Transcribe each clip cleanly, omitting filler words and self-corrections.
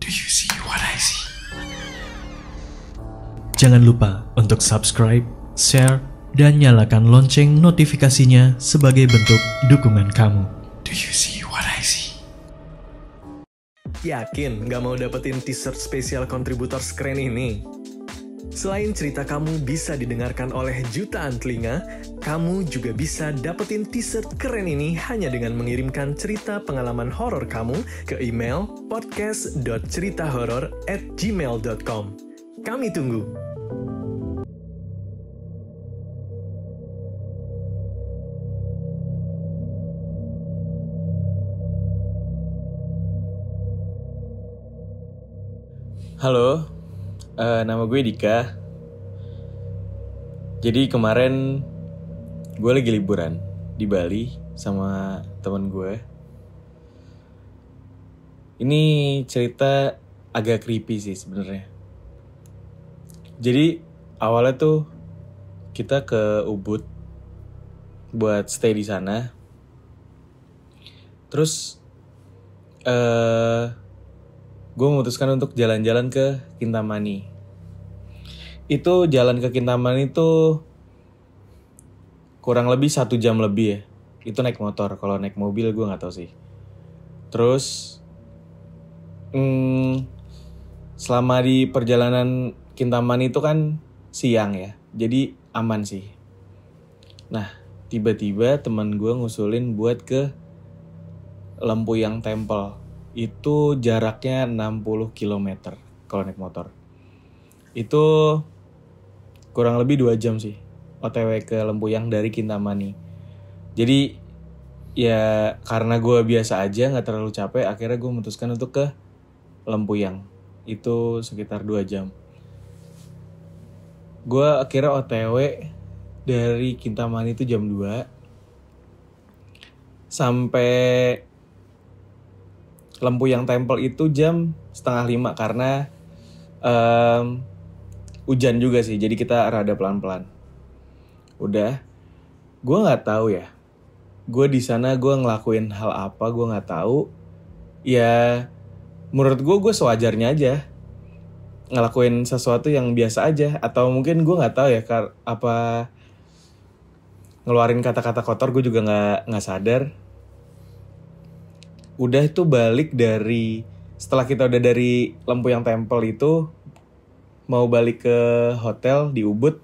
Do you see what I see? Jangan lupa untuk subscribe, share, dan nyalakan lonceng notifikasinya sebagai bentuk dukungan kamu. Do you see what I see? Yakin gak mau dapetin t-shirt spesial kontributor keren ini? Selain cerita kamu bisa didengarkan oleh jutaan telinga, kamu juga bisa dapetin t-shirt keren ini hanya dengan mengirimkan cerita pengalaman horor kamu ke email podcast.ceritahoror@gmail.com. Kami tunggu. Halo, nama gue Dika. Jadi kemarin gue lagi liburan di Bali sama temen gue. Ini cerita agak creepy sih sebenarnya. Jadi awalnya tuh kita ke Ubud buat stay di sana. Terus gue memutuskan untuk jalan-jalan ke Kintamani. Itu jalan ke Kintamani itu kurang lebih 1 jam lebih ya. Itu naik motor, kalau naik mobil gue gak tahu sih. Terus selama di perjalanan Kintamani itu kan siang ya, jadi aman sih. Nah, tiba-tiba teman gue ngusulin buat ke Lempuyang Temple. Itu jaraknya 60 km kalau naik motor. Itu kurang lebih 2 jam sih OTW ke Lempuyang dari Kintamani. Jadi ya karena gue biasa aja gak terlalu capek, akhirnya gue memutuskan untuk ke Lempuyang. Itu sekitar 2 jam. Gue akhirnya OTW dari Kintamani itu jam 2 sampai Lempuyang Temple itu jam 4:30 karena hujan juga sih, jadi kita rada pelan-pelan. Udah, gue nggak tahu ya. Gue di sana gue ngelakuin hal apa gue nggak tahu. Ya, menurut gue sewajarnya aja ngelakuin sesuatu yang biasa aja. Atau mungkin gue nggak tahu ya apa ngeluarin kata-kata kotor, gue juga nggak sadar. Udah itu balik setelah kita udah dari Lempuyang Temple itu mau balik ke hotel di Ubud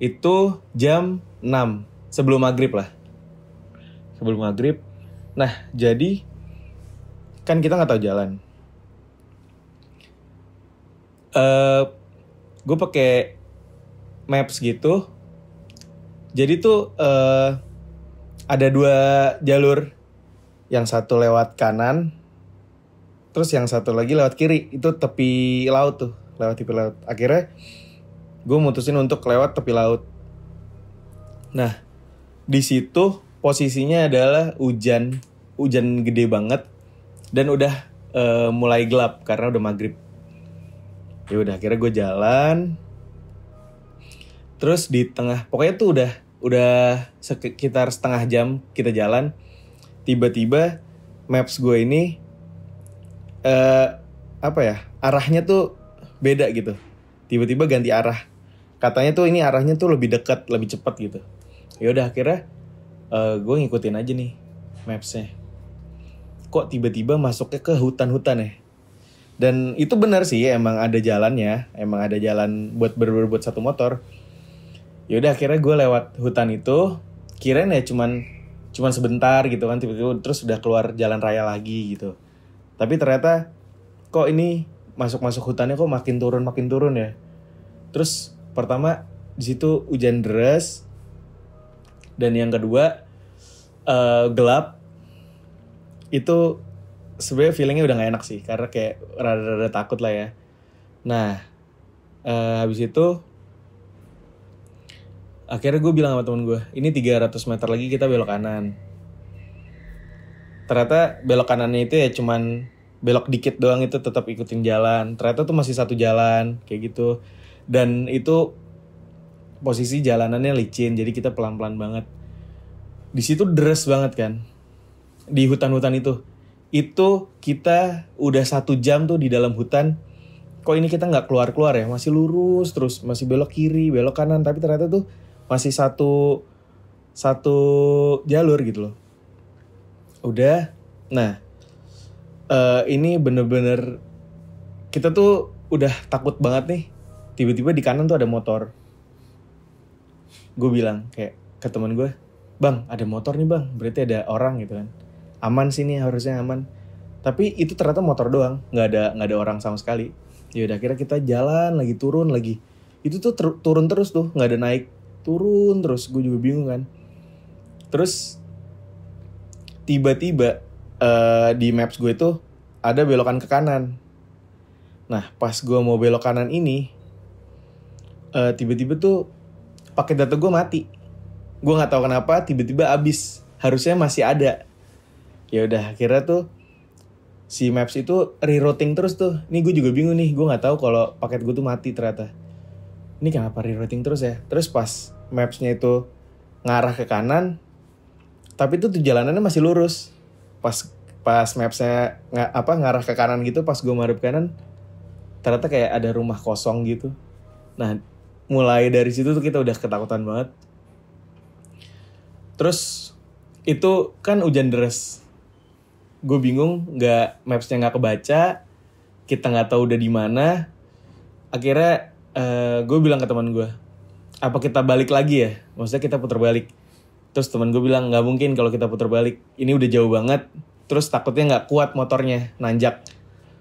itu jam 6 sebelum maghrib lah. Sebelum maghrib. Nah, jadi kan kita nggak tahu jalan. Gue pakai maps gitu. Jadi tuh ada 2 jalur. Yang satu lewat kanan, terus yang satu lagi lewat kiri. Itu tepi laut tuh, lewat tepi laut. Akhirnya gue mutusin untuk lewat tepi laut. Nah, di situ posisinya adalah hujan gede banget dan udah mulai gelap karena udah maghrib. Ya udah, akhirnya gue jalan. Terus di tengah, pokoknya tuh udah sekitar setengah jam kita jalan. Tiba-tiba maps gue ini arahnya tuh beda gitu. Tiba-tiba ganti arah. Katanya tuh ini arahnya tuh lebih dekat, lebih cepat gitu. Ya udah, akhirnya gue ngikutin aja nih mapsnya. Kok tiba-tiba masuknya ke hutan-hutan ya? Dan itu benar sih, emang ada jalannya, emang ada jalan buat berbuat satu motor. Ya udah, akhirnya gue lewat hutan itu, kirain ya cuman sebentar gitu kan, tiba-tiba terus udah keluar jalan raya lagi gitu. Tapi ternyata kok ini masuk hutannya kok makin turun ya. Terus pertama di situ hujan deras, dan yang kedua gelap. Itu sebenarnya feelingnya udah gak enak sih, karena kayak rada-rada takut lah ya. Nah, habis itu akhirnya gue bilang sama temen gue, ini 300 meter lagi kita belok kanan. Ternyata belok kanannya itu ya cuman belok dikit doang, itu tetap ikutin jalan. Ternyata tuh masih satu jalan, kayak gitu. Dan itu posisi jalanannya licin, jadi kita pelan-pelan banget. Di situ deres banget kan, di hutan-hutan itu. Itu kita udah 1 jam tuh di dalam hutan. Kok ini kita nggak keluar-keluar ya? Masih lurus terus, masih belok kiri, belok kanan. Tapi ternyata tuh masih satu jalur gitu loh. Udah, nah ini bener-bener kita tuh udah takut banget nih. Tiba-tiba di kanan tuh ada motor. Gue bilang kayak ke teman gue, bang ada motor nih bang, berarti ada orang gitu kan. Aman sih nih, harusnya aman. Tapi itu ternyata motor doang, nggak ada orang sama sekali. Ya udah akhirnya kita jalan lagi, turun lagi. Itu tuh turun terus tuh, nggak ada naik, turun terus. Gue juga bingung kan. Terus tiba-tiba di maps gue tuh ada belokan ke kanan. Nah pas gue mau belok kanan ini, tiba-tiba tuh paket data gue mati. Gue nggak tahu kenapa tiba-tiba habis. Harusnya masih ada. Ya udah akhirnya tuh si maps itu rerouting terus tuh. Ini gue juga bingung nih, gue nggak tahu kalau paket gue tuh mati ternyata. Ini kenapa rerouting terus ya? Terus pas mapsnya itu ngarah ke kanan, tapi itu tuh jalanannya masih lurus. Pas mapsnya ngarah ke kanan gitu, pas gue madep kanan, ternyata kayak ada rumah kosong gitu. Nah mulai dari situ tuh kita udah ketakutan banget. Terus itu kan hujan deras. Gue bingung, mapsnya nggak kebaca, kita nggak tahu udah di mana. Akhirnya gue bilang ke teman gue, apa kita balik lagi ya? Maksudnya kita putar balik. Terus teman gue bilang nggak mungkin kalau kita putar balik. Ini udah jauh banget. Terus takutnya nggak kuat motornya, nanjak.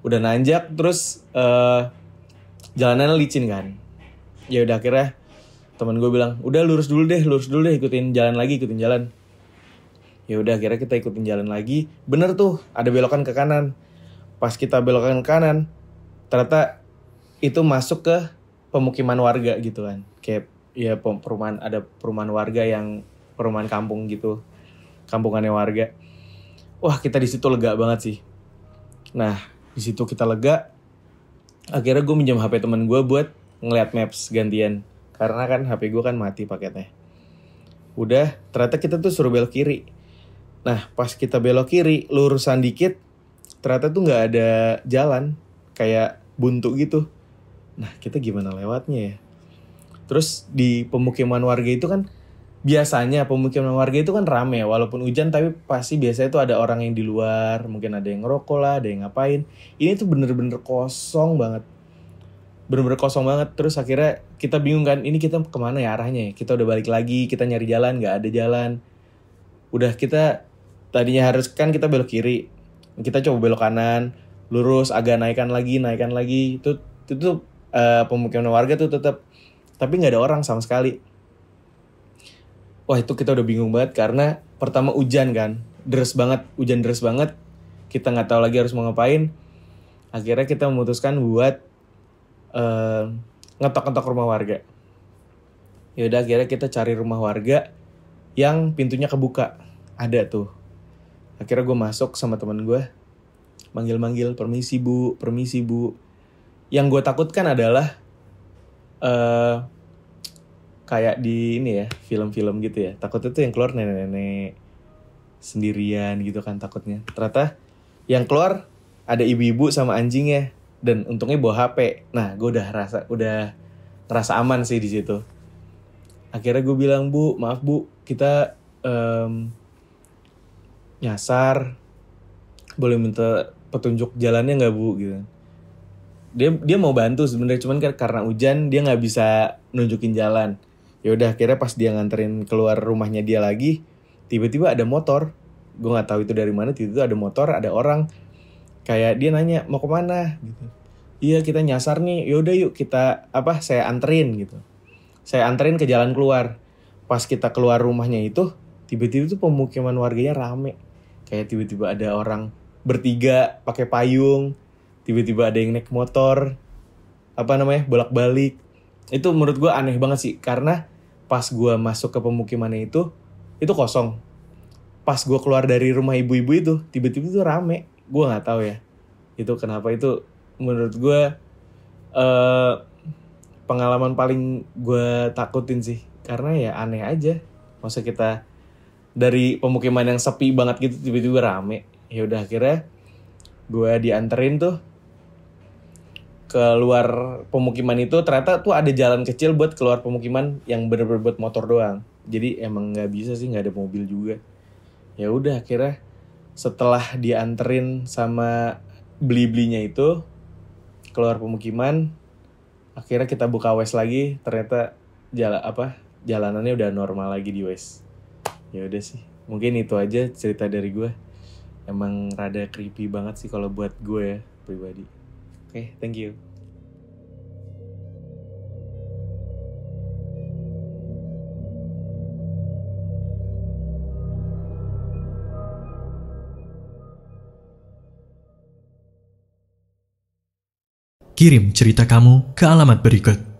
Udah nanjak, terus jalanannya licin kan. Ya udah akhirnya teman gue bilang, udah lurus dulu deh, ikutin jalan. Ya udah akhirnya kita ikutin jalan lagi. Bener tuh ada belokan ke kanan. Pas kita belokan ke kanan, ternyata itu masuk ke pemukiman warga gitu kan. Kayak ya perumahan warga, yang perumahan kampung gitu. Kampungannya warga. Wah, kita di situ lega banget sih. Nah, di situ kita lega. Akhirnya gue minjam HP teman gue buat ngeliat maps gantian. Karena kan HP gue kan mati paketnya. Udah, ternyata kita tuh suruh belok kiri. Nah, pas kita belok kiri, lurusan dikit, ternyata tuh nggak ada jalan, kayak buntu gitu. Nah, kita gimana lewatnya ya? Terus di pemukiman warga itu kan, biasanya pemukiman warga itu kan rame, walaupun hujan, tapi pasti biasanya tuh ada orang yang di luar, mungkin ada yang ngerokok lah, ada yang ngapain. Ini tuh bener-bener kosong banget. Terus akhirnya kita bingung kan, ini kita kemana ya arahnya ya? Kita udah balik lagi, kita nyari jalan, nggak ada jalan. Udah kita tadinya harus kan kita belok kiri, kita coba belok kanan, lurus agak naikkan lagi. Itu pemukiman warga tuh tetap, tapi nggak ada orang sama sekali. Wah itu kita udah bingung banget karena pertama hujan kan, hujan deras banget, kita nggak tahu lagi harus mau ngapain. Akhirnya kita memutuskan buat ngetok-ngetok rumah warga. Yaudah akhirnya kita cari rumah warga yang pintunya kebuka, ada tuh. Akhirnya gue masuk sama teman gue, manggil-manggil, permisi bu. Yang gue takutkan adalah kayak di ini ya, film-film gitu ya. Takutnya tuh yang keluar nenek-nenek sendirian gitu kan takutnya. Ternyata yang keluar ada ibu-ibu sama anjingnya, dan untungnya bawa HP. Nah, gue udah ngerasa aman sih di situ. Akhirnya gue bilang, bu, maaf bu, kita nyasar, boleh minta petunjuk jalannya nggak bu gitu. Dia mau bantu sebenarnya, cuman karena hujan dia nggak bisa nunjukin jalan. Ya udah akhirnya pas dia nganterin keluar rumahnya dia lagi, tiba-tiba ada motor. Gue nggak tahu itu dari mana, tiba-tiba ada motor, ada orang. Kayak dia nanya mau kemana gitu. Iya kita nyasar nih, yaudah yuk kita saya anterin gitu. Saya anterin ke jalan keluar. Pas kita keluar rumahnya itu, tiba-tiba tuh pemukiman warganya rame. Kayak tiba-tiba ada orang bertiga pakai payung, tiba-tiba ada yang naik motor, bolak-balik. Itu menurut gue aneh banget sih, karena pas gue masuk ke pemukimannya itu kosong. Pas gue keluar dari rumah ibu-ibu itu, tiba-tiba tuh rame. Gue nggak tahu ya, itu kenapa. Itu menurut gue pengalaman paling gue takutin sih, karena ya aneh aja. Maksudnya kita dari pemukiman yang sepi banget gitu tiba-tiba rame. Ya udah akhirnya gue dianterin tuh keluar pemukiman itu. Ternyata tuh ada jalan kecil buat keluar pemukiman yang bener-bener buat motor doang. Jadi emang nggak bisa sih, nggak ada mobil juga. Ya udah akhirnya setelah dianterin sama beli-belinya itu keluar pemukiman, akhirnya kita buka Waze lagi. Ternyata jalanannya udah normal lagi di Waze. Ya udah sih, mungkin itu aja cerita dari gue. Emang rada creepy banget sih kalau buat gue ya pribadi. Oke, thank you. Kirim cerita kamu ke alamat berikut.